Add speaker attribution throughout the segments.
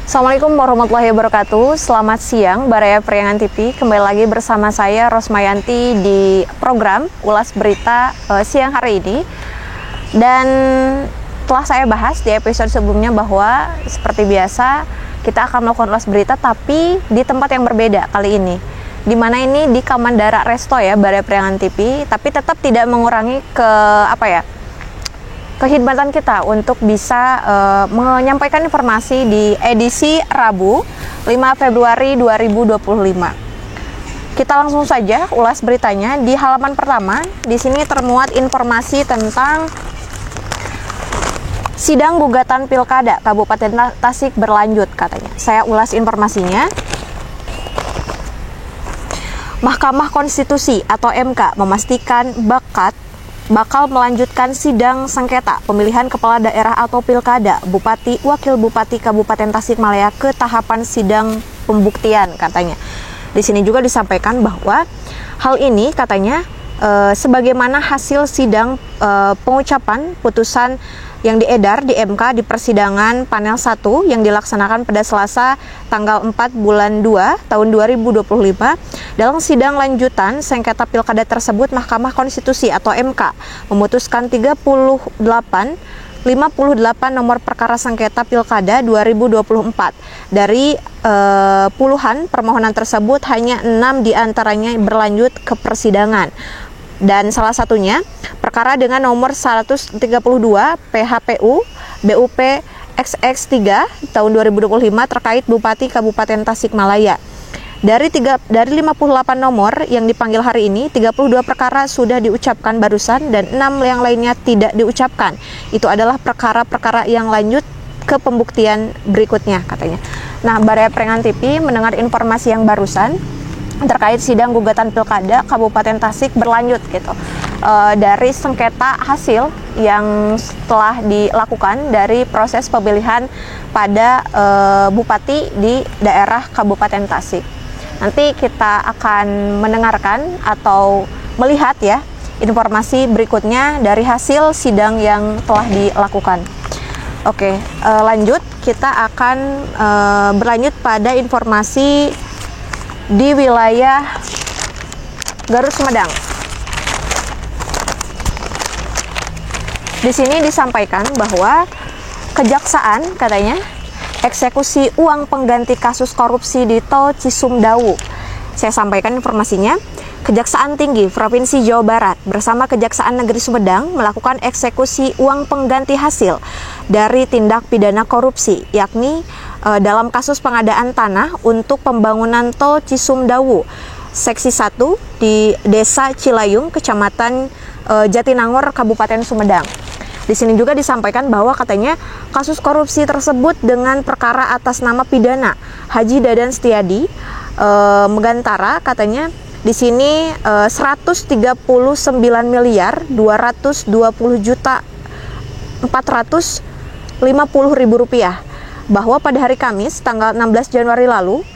Speaker 1: Assalamualaikum warahmatullahi wabarakatuh. Selamat siang, Baraya Priangan TV. Kembali lagi bersama saya Rosmayanti di program Ulas Berita siang hari ini. Dan telah saya bahas di episode sebelumnya bahwa seperti biasa kita akan melakukan ulas berita tapi di tempat yang berbeda kali ini. Dimana ini di Kamandara Resto ya, Baraya Priangan TV, tapi tetap tidak mengurangi kehidmatan kita untuk bisa menyampaikan informasi di edisi Rabu 5 Februari 2025. Kita langsung saja ulas beritanya. Di halaman pertama, di sini termuat informasi tentang sidang gugatan Pilkada Kabupaten Tasik berlanjut katanya. Saya ulas informasinya. Mahkamah Konstitusi atau MK memastikan bakal melanjutkan sidang sengketa pemilihan kepala daerah atau pilkada, bupati, wakil bupati Kabupaten Tasikmalaya ke tahapan sidang pembuktian katanya. Di sini juga disampaikan bahwa hal ini katanya sebagaimana hasil sidang pengucapan putusan yang diedar di MK di persidangan panel 1 yang dilaksanakan pada Selasa tanggal 4 bulan 2 tahun 2025. Dalam sidang lanjutan sengketa pilkada tersebut, Mahkamah Konstitusi atau MK memutuskan 58 nomor perkara sengketa pilkada 2024. Dari puluhan permohonan tersebut hanya 6 diantaranya berlanjut ke persidangan. Dan salah satunya perkara dengan nomor 132 PHPU BUP XX3 tahun 2025 terkait Bupati Kabupaten Tasikmalaya. Dari 58 nomor yang dipanggil hari ini, 32 perkara sudah diucapkan barusan dan 6 yang lainnya tidak diucapkan. Itu adalah perkara-perkara yang lanjut ke pembuktian berikutnya katanya. Nah, Baraya Priangan TV mendengar informasi yang barusan terkait sidang gugatan Pilkada Kabupaten Tasik berlanjut gitu. Dari sengketa hasil yang telah dilakukan dari proses pemilihan pada bupati di daerah Kabupaten Tasik. Nanti kita akan mendengarkan atau melihat ya informasi berikutnya dari hasil sidang yang telah dilakukan. Oke, lanjut kita akan berlanjut pada informasi di wilayah Garut Sumedang. Di sini disampaikan bahwa kejaksaan katanya eksekusi uang pengganti kasus korupsi di Tol Cisumdawu. Saya sampaikan informasinya. Kejaksaan Tinggi Provinsi Jawa Barat bersama Kejaksaan Negeri Sumedang melakukan eksekusi uang pengganti hasil dari tindak pidana korupsi, yakni dalam kasus pengadaan tanah untuk pembangunan Tol Cisumdawu Seksi 1 di Desa Cilayung, Kecamatan Jatinangor, Kabupaten Sumedang. Di sini juga disampaikan bahwa katanya kasus korupsi tersebut dengan perkara atas nama pidana Haji Dadan Setiadi Megantara katanya di sini 139 miliar 220 juta 450 ribu rupiah, bahwa pada hari Kamis tanggal 16 Januari lalu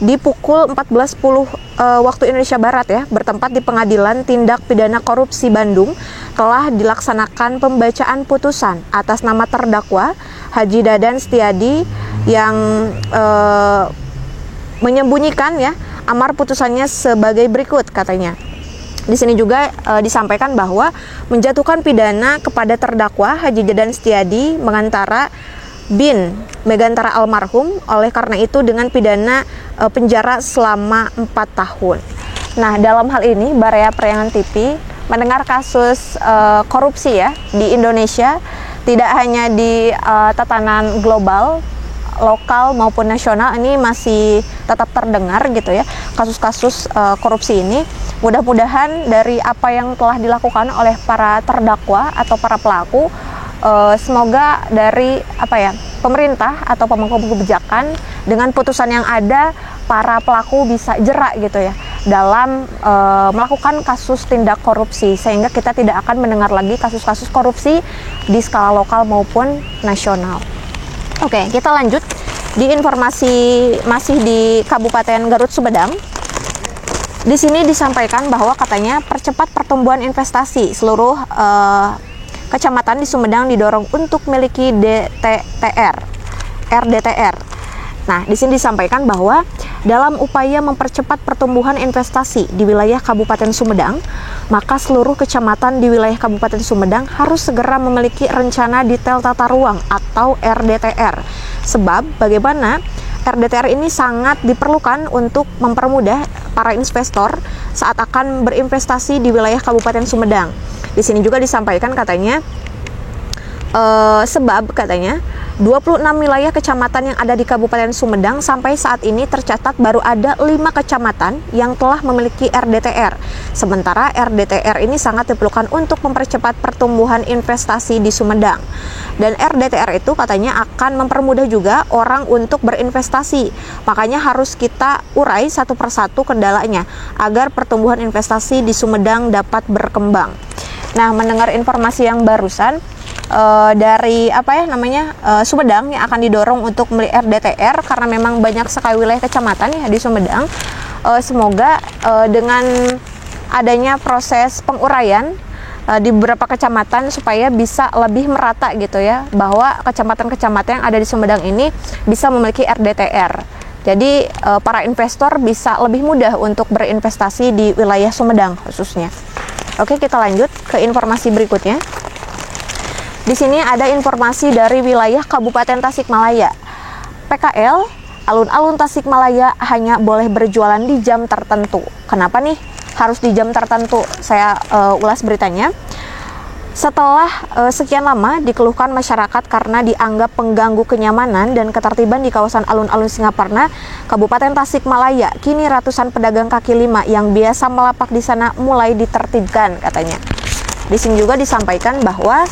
Speaker 1: di pukul 14.10 waktu Indonesia Barat ya, bertempat di Pengadilan Tindak Pidana Korupsi Bandung telah dilaksanakan pembacaan putusan atas nama terdakwa Haji Dadan Setiadi yang menyembunyikan ya amar putusannya sebagai berikut katanya. Di sini juga disampaikan bahwa menjatuhkan pidana kepada terdakwa Haji Dadan Setiadi Megantara bin Megantara almarhum, oleh karena itu dengan pidana penjara selama 4 tahun. Nah, dalam hal ini Baraya Priangan TV mendengar kasus korupsi ya di Indonesia, tidak hanya di tatanan global, lokal maupun nasional, ini masih tetap terdengar gitu ya kasus-kasus korupsi ini. Mudah-mudahan dari apa yang telah dilakukan oleh para terdakwa atau para pelaku, semoga dari pemerintah atau pemangku kebijakan dengan putusan yang ada, para pelaku bisa jerak gitu ya dalam melakukan kasus tindak korupsi, sehingga kita tidak akan mendengar lagi kasus-kasus korupsi di skala lokal maupun nasional. Oke, kita lanjut di informasi masih di Kabupaten Garut Sumedang. Di sini disampaikan bahwa katanya percepat pertumbuhan investasi seluruh kecamatan di Sumedang didorong untuk memiliki RDTR. Nah, di sini disampaikan bahwa dalam upaya mempercepat pertumbuhan investasi di wilayah Kabupaten Sumedang, maka seluruh kecamatan di wilayah Kabupaten Sumedang harus segera memiliki rencana detail tata ruang atau RDTR. Sebab bagaimana RDTR ini sangat diperlukan untuk mempermudah para investor saat akan berinvestasi di wilayah Kabupaten Sumedang. Di sini juga disampaikan katanya, sebab katanya 26 wilayah kecamatan yang ada di Kabupaten Sumedang sampai saat ini tercatat baru ada 5 kecamatan yang telah memiliki RDTR. Sementara RDTR ini sangat diperlukan untuk mempercepat pertumbuhan investasi di Sumedang. Dan RDTR itu katanya akan mempermudah juga orang untuk berinvestasi. Makanya harus kita urai satu persatu kendalanya agar pertumbuhan investasi di Sumedang dapat berkembang. Nah, mendengar informasi yang barusan dari Sumedang yang akan didorong untuk membeli RDTR karena memang banyak sekali wilayah kecamatan ya di Sumedang. Semoga dengan adanya proses penguraian di beberapa kecamatan supaya bisa lebih merata gitu ya, bahwa kecamatan-kecamatan yang ada di Sumedang ini bisa memiliki RDTR. Jadi para investor bisa lebih mudah untuk berinvestasi di wilayah Sumedang khususnya. Oke, kita lanjut ke informasi berikutnya. Di sini ada informasi dari wilayah Kabupaten Tasikmalaya. PKL alun-alun Tasikmalaya hanya boleh berjualan di jam tertentu. Kenapa nih harus di jam tertentu? Saya ulas beritanya. Setelah sekian lama dikeluhkan masyarakat karena dianggap pengganggu kenyamanan dan ketertiban di kawasan alun-alun Singaparna, Kabupaten Tasikmalaya, kini ratusan pedagang kaki lima yang biasa melapak di sana mulai ditertibkan katanya. Di sini juga disampaikan bahwa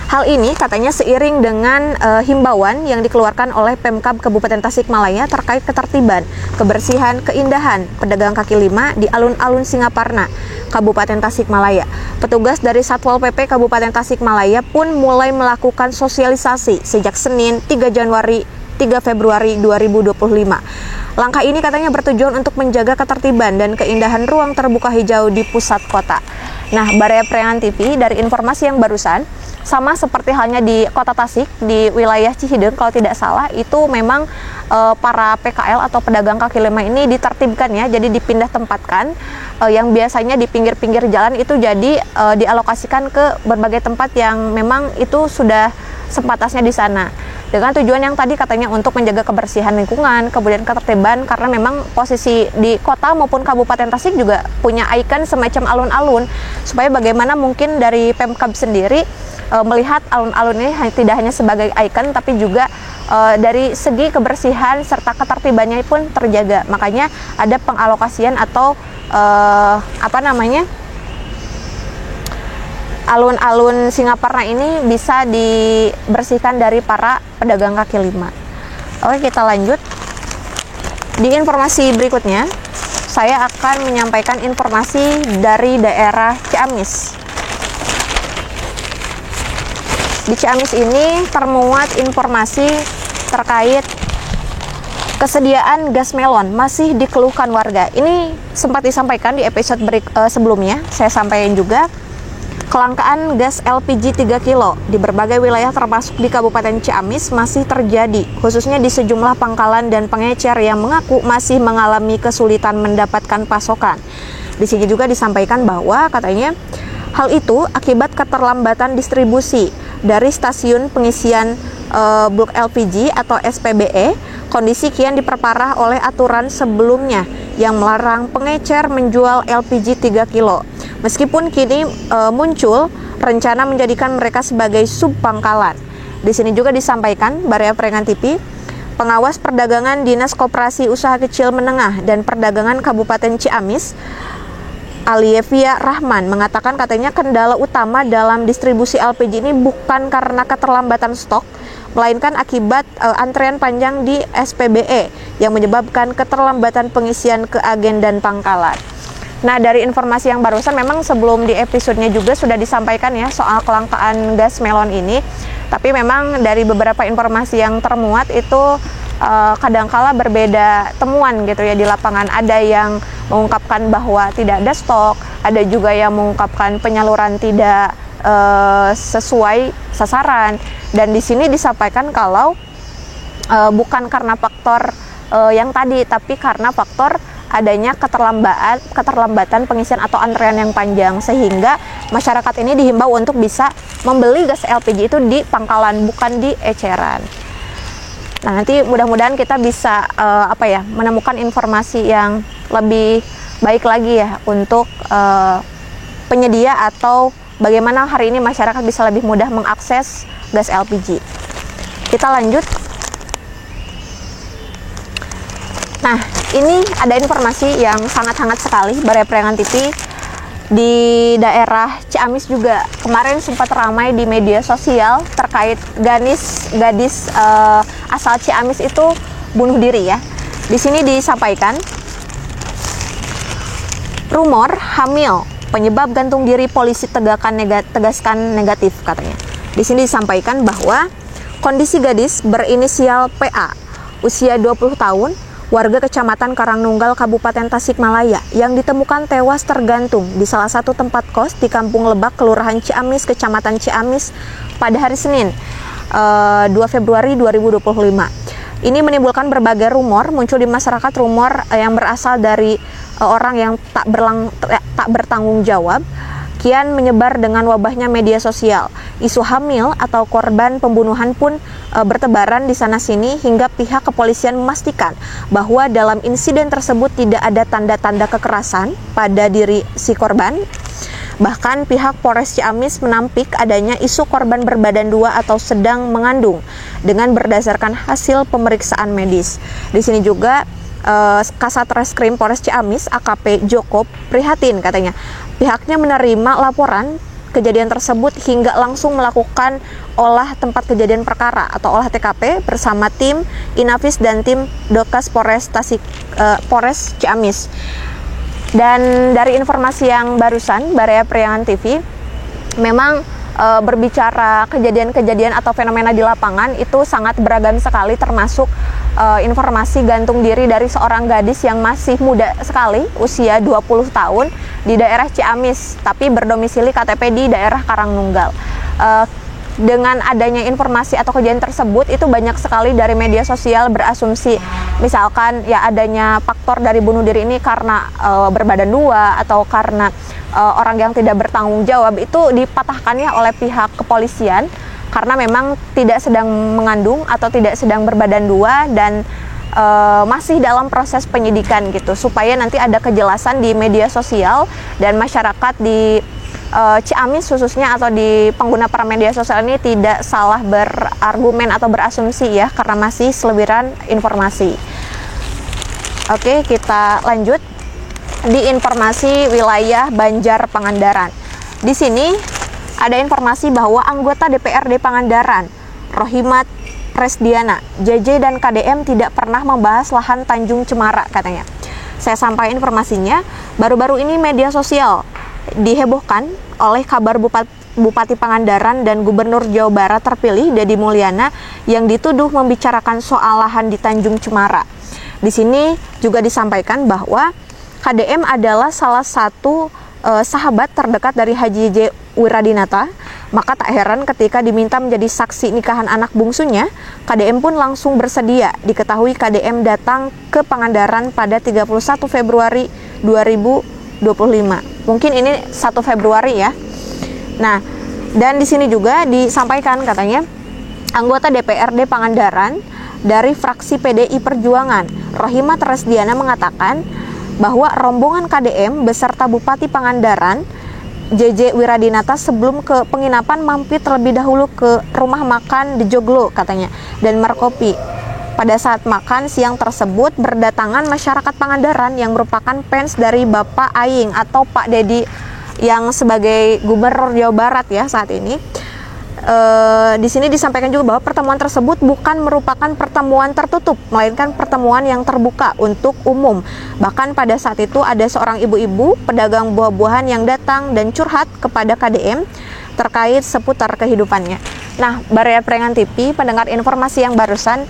Speaker 1: hal ini katanya seiring dengan himbauan yang dikeluarkan oleh Pemkab Kabupaten Tasikmalaya terkait ketertiban, kebersihan, keindahan pedagang kaki lima di alun-alun Singaparna, Kabupaten Tasikmalaya. Petugas dari Satpol PP Kabupaten Tasikmalaya pun mulai melakukan sosialisasi sejak Senin 3 Februari 2025. Langkah ini katanya bertujuan untuk menjaga ketertiban dan keindahan ruang terbuka hijau di pusat kota. Nah, Baraya Priangan TV dari informasi yang barusan, sama seperti halnya di Kota Tasik, di wilayah Cihideng kalau tidak salah, itu memang para PKL atau pedagang kaki lima ini ditertibkan ya, jadi dipindah tempatkan. Yang biasanya di pinggir-pinggir jalan itu jadi dialokasikan ke berbagai tempat yang memang itu sudah sepatasnya di sana. Dengan tujuan yang tadi katanya untuk menjaga kebersihan lingkungan, kemudian ketertiban, karena memang posisi di kota maupun Kabupaten Tasik juga punya ikon semacam alun-alun, supaya bagaimana mungkin dari Pemkab sendiri melihat alun-alun ini tidak hanya sebagai ikon, tapi juga dari segi kebersihan serta ketertibannya pun terjaga. Makanya ada pengalokasian atau alun-alun Singaparna ini bisa dibersihkan dari para pedagang kaki lima. Oke, kita lanjut. Di informasi berikutnya, saya akan menyampaikan informasi dari daerah Ciamis. Di Ciamis ini termuat informasi terkait kesediaan gas melon masih dikeluhkan warga. Ini sempat disampaikan di episode sebelumnya, saya sampaikan juga. Kelangkaan gas LPG 3 kilo di berbagai wilayah termasuk di Kabupaten Ciamis masih terjadi, khususnya di sejumlah pangkalan dan pengecer yang mengaku masih mengalami kesulitan mendapatkan pasokan. Di sini juga disampaikan bahwa katanya hal itu akibat keterlambatan distribusi dari stasiun pengisian bulk LPG atau SPBE. Kondisi kian diperparah oleh aturan sebelumnya yang melarang pengecer menjual LPG 3 kilo. Meskipun kini muncul rencana menjadikan mereka sebagai subpangkalan. Di sini juga disampaikan Baraya Priangan TV, pengawas perdagangan Dinas Koperasi Usaha Kecil Menengah dan Perdagangan Kabupaten Ciamis, Alievia Rahman, mengatakan katanya kendala utama dalam distribusi LPG ini bukan karena keterlambatan stok, melainkan akibat antrean panjang di SPBE yang menyebabkan keterlambatan pengisian ke agen dan pangkalan. Nah, dari informasi yang barusan memang sebelum di episodenya juga sudah disampaikan ya soal kelangkaan gas melon ini. Tapi memang dari beberapa informasi yang termuat itu kadangkala berbeda temuan gitu ya di lapangan. Ada yang mengungkapkan bahwa tidak ada stok, ada juga yang mengungkapkan penyaluran tidak sesuai sasaran. Dan di sini disampaikan kalau bukan karena faktor yang tadi, tapi karena faktor adanya keterlambatan pengisian atau antrean yang panjang, sehingga masyarakat ini dihimbau untuk bisa membeli gas LPG itu di pangkalan, bukan di eceran. Nah, nanti mudah-mudahan kita bisa menemukan informasi yang lebih baik lagi ya untuk penyedia, atau bagaimana hari ini masyarakat bisa lebih mudah mengakses gas LPG. Kita lanjut. Nah, ini ada informasi yang sangat hangat sekali, Baraya Priangan TV. Di daerah Ciamis juga kemarin sempat ramai di media sosial terkait gadis asal Ciamis itu bunuh diri ya. Di sini disampaikan rumor hamil penyebab gantung diri polisi tegaskan negatif katanya. Di sini disampaikan bahwa kondisi gadis berinisial PA usia 20 tahun warga Kecamatan Karangnunggal, Kabupaten Tasikmalaya, yang ditemukan tewas tergantung di salah satu tempat kos di Kampung Lebak, Kelurahan Ciamis, Kecamatan Ciamis pada hari Senin, 2 Februari 2025. Ini menimbulkan berbagai rumor, muncul di masyarakat rumor yang berasal dari orang yang tak bertanggung jawab, kian menyebar dengan wabahnya media sosial. Isu hamil atau korban pembunuhan pun bertebaran di sana-sini, hingga pihak kepolisian memastikan bahwa dalam insiden tersebut tidak ada tanda-tanda kekerasan pada diri si korban. Bahkan pihak Polres Ciamis menampik adanya isu korban berbadan dua atau sedang mengandung dengan berdasarkan hasil pemeriksaan medis. Di sini juga Kasat Reskrim Polres Ciamis AKP Joko prihatin katanya. Pihaknya menerima laporan kejadian tersebut hingga langsung melakukan olah tempat kejadian perkara atau olah TKP bersama tim Inafis dan tim Dokas Polres Ciamis. Dan dari informasi yang barusan, Baraya Priangan TV memang berbicara kejadian-kejadian atau fenomena di lapangan itu sangat beragam sekali, termasuk informasi gantung diri dari seorang gadis yang masih muda sekali, usia 20 tahun di daerah Ciamis, tapi berdomisili KTP di daerah Karangnunggal. Dengan adanya informasi atau kejadian tersebut, itu banyak sekali dari media sosial berasumsi misalkan ya adanya faktor dari bunuh diri ini karena berbadan dua atau karena orang yang tidak bertanggung jawab. Itu dipatahkannya oleh pihak kepolisian karena memang tidak sedang mengandung atau tidak sedang berbadan dua dan masih dalam proses penyidikan gitu, supaya nanti ada kejelasan di media sosial dan masyarakat di Ciamis khususnya atau di pengguna para media sosial ini tidak salah berargumen atau berasumsi ya, karena masih seliweran informasi. Oke, kita lanjut di informasi wilayah Banjar Pangandaran. Di sini ada informasi bahwa anggota DPRD Pangandaran, Rohimat Resdiana, JJ dan KDM tidak pernah membahas lahan Tanjung Cemara katanya. Saya sampaikan informasinya, baru-baru ini media sosial dihebohkan oleh kabar Bupati Pangandaran dan Gubernur Jawa Barat terpilih Deddy Mulyana yang dituduh membicarakan soal lahan di Tanjung Cemara. Di sini juga disampaikan bahwa KDM adalah salah satu sahabat terdekat dari Haji J. Wiradinata, maka tak heran ketika diminta menjadi saksi nikahan anak bungsunya, KDM pun langsung bersedia. Diketahui KDM datang ke Pangandaran pada 31 Februari 2025. Mungkin ini 1 Februari ya. Nah, dan di sini juga disampaikan katanya anggota DPRD Pangandaran dari fraksi PDI Perjuangan, Rohimat Resdiana, mengatakan bahwa rombongan KDM beserta Bupati Pangandaran JJ Wiradinata sebelum ke penginapan mampir terlebih dahulu ke rumah makan di Joglo katanya dan merkopi. Pada saat makan siang tersebut berdatangan masyarakat Pangandaran yang merupakan fans dari Bapak Aing atau Pak Deddy yang sebagai Gubernur Jawa Barat ya saat ini. Di sini disampaikan juga bahwa pertemuan tersebut bukan merupakan pertemuan tertutup, melainkan pertemuan yang terbuka untuk umum. Bahkan pada saat itu ada seorang ibu-ibu pedagang buah-buahan yang datang dan curhat kepada KDM terkait seputar kehidupannya. Nah, Baraya Priangan TV, pendengar informasi yang barusan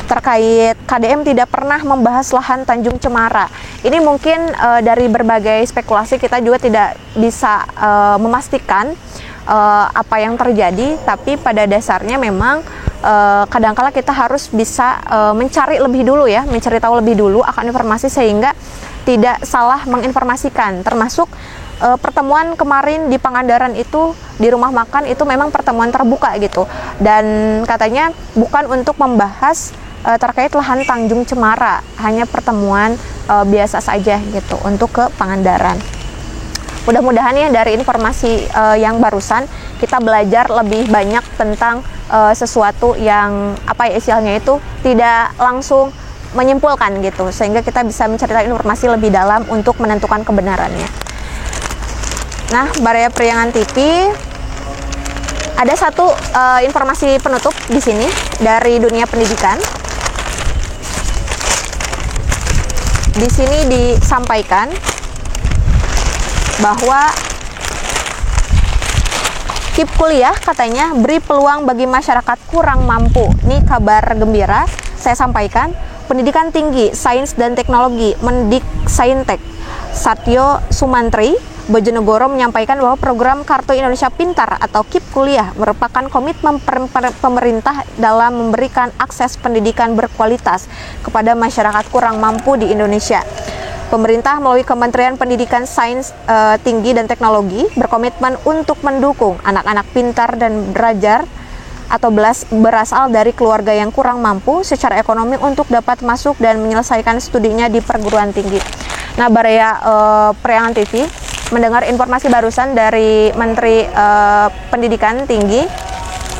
Speaker 1: terkait KDM tidak pernah membahas lahan Tanjung Cemara. Ini mungkin dari berbagai spekulasi kita juga tidak bisa memastikan apa yang terjadi, tapi pada dasarnya memang kadangkala kita harus bisa mencari lebih dulu ya, mencari tahu lebih dulu akan informasi sehingga tidak salah menginformasikan. Termasuk pertemuan kemarin di Pangandaran itu di rumah makan itu memang pertemuan terbuka gitu, dan katanya bukan untuk membahas terkait lahan Tanjung Cemara, hanya pertemuan biasa saja gitu untuk ke Pangandaran. Mudah-mudahan ya dari informasi yang barusan kita belajar lebih banyak tentang sesuatu yang apa ya istilahnya itu tidak langsung menyimpulkan gitu, sehingga kita bisa mencari informasi lebih dalam untuk menentukan kebenarannya. Nah, Baraya Priangan TV ada satu informasi penutup di sini dari dunia pendidikan. Di sini disampaikan bahwa KIP kuliah katanya beri peluang bagi masyarakat kurang mampu. Ini kabar gembira saya sampaikan. Pendidikan tinggi, sains dan teknologi, Mendik Saintek Satyo Sumantri Bojonegoro menyampaikan bahwa program Kartu Indonesia Pintar atau KIP kuliah merupakan komitmen pemerintah dalam memberikan akses pendidikan berkualitas kepada masyarakat kurang mampu di Indonesia. Pemerintah melalui Kementerian Pendidikan, Sains Tinggi dan Teknologi berkomitmen untuk mendukung anak-anak pintar dan belajar atau berasal dari keluarga yang kurang mampu secara ekonomi untuk dapat masuk dan menyelesaikan studinya di perguruan tinggi. Nah, Baraya Priangan TV mendengar informasi barusan dari Menteri Pendidikan Tinggi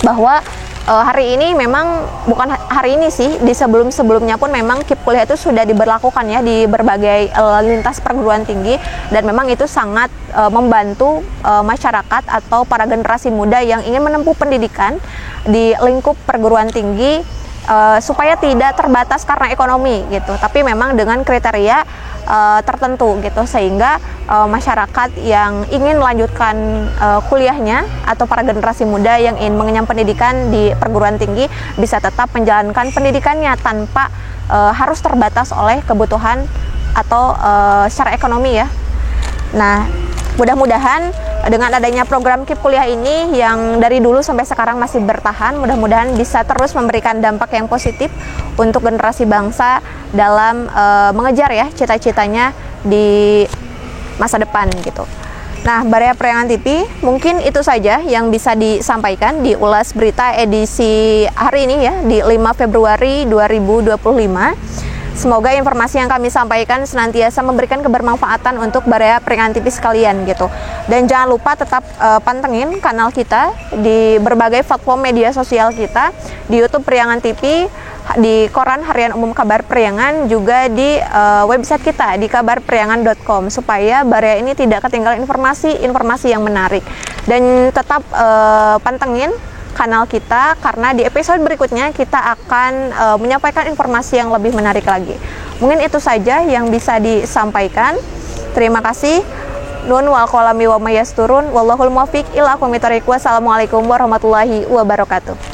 Speaker 1: bahwa hari ini memang bukan hari ini sih, di sebelum-sebelumnya pun memang KIP kuliah itu sudah diberlakukan ya di berbagai lintas perguruan tinggi, dan memang itu sangat membantu masyarakat atau para generasi muda yang ingin menempuh pendidikan di lingkup perguruan tinggi supaya tidak terbatas karena ekonomi gitu, tapi memang dengan kriteria tertentu gitu, sehingga masyarakat yang ingin melanjutkan kuliahnya atau para generasi muda yang ingin mengenyam pendidikan di perguruan tinggi bisa tetap menjalankan pendidikannya tanpa harus terbatas oleh kebutuhan atau secara ekonomi ya. Nah, mudah-mudahan dengan adanya program KIP kuliah ini yang dari dulu sampai sekarang masih bertahan, mudah-mudahan bisa terus memberikan dampak yang positif untuk generasi bangsa dalam mengejar ya cita-citanya di masa depan gitu. Nah, Baraya Priangan TV mungkin itu saja yang bisa disampaikan di Ulas Berita edisi hari ini ya, di 5 Februari 2025. Semoga informasi yang kami sampaikan senantiasa memberikan kebermanfaatan untuk Baraya Priangan TV sekalian gitu. Dan jangan lupa tetap pantengin kanal kita di berbagai platform media sosial kita, di YouTube Priangan TV, di koran harian umum Kabar Priangan, juga di website kita di kabarpriangan.com, supaya Baraya ini tidak ketinggalan informasi yang menarik. Dan tetap pantengin kanal kita, karena di episode berikutnya kita akan menyampaikan informasi yang lebih menarik lagi. Mungkin itu saja yang bisa disampaikan. Terima kasih. Nun wal qalami wa mayasturun. Wallahul muwaffiq ila aqwamit thoriq. Wassalamualaikum warahmatullahi wabarakatuh.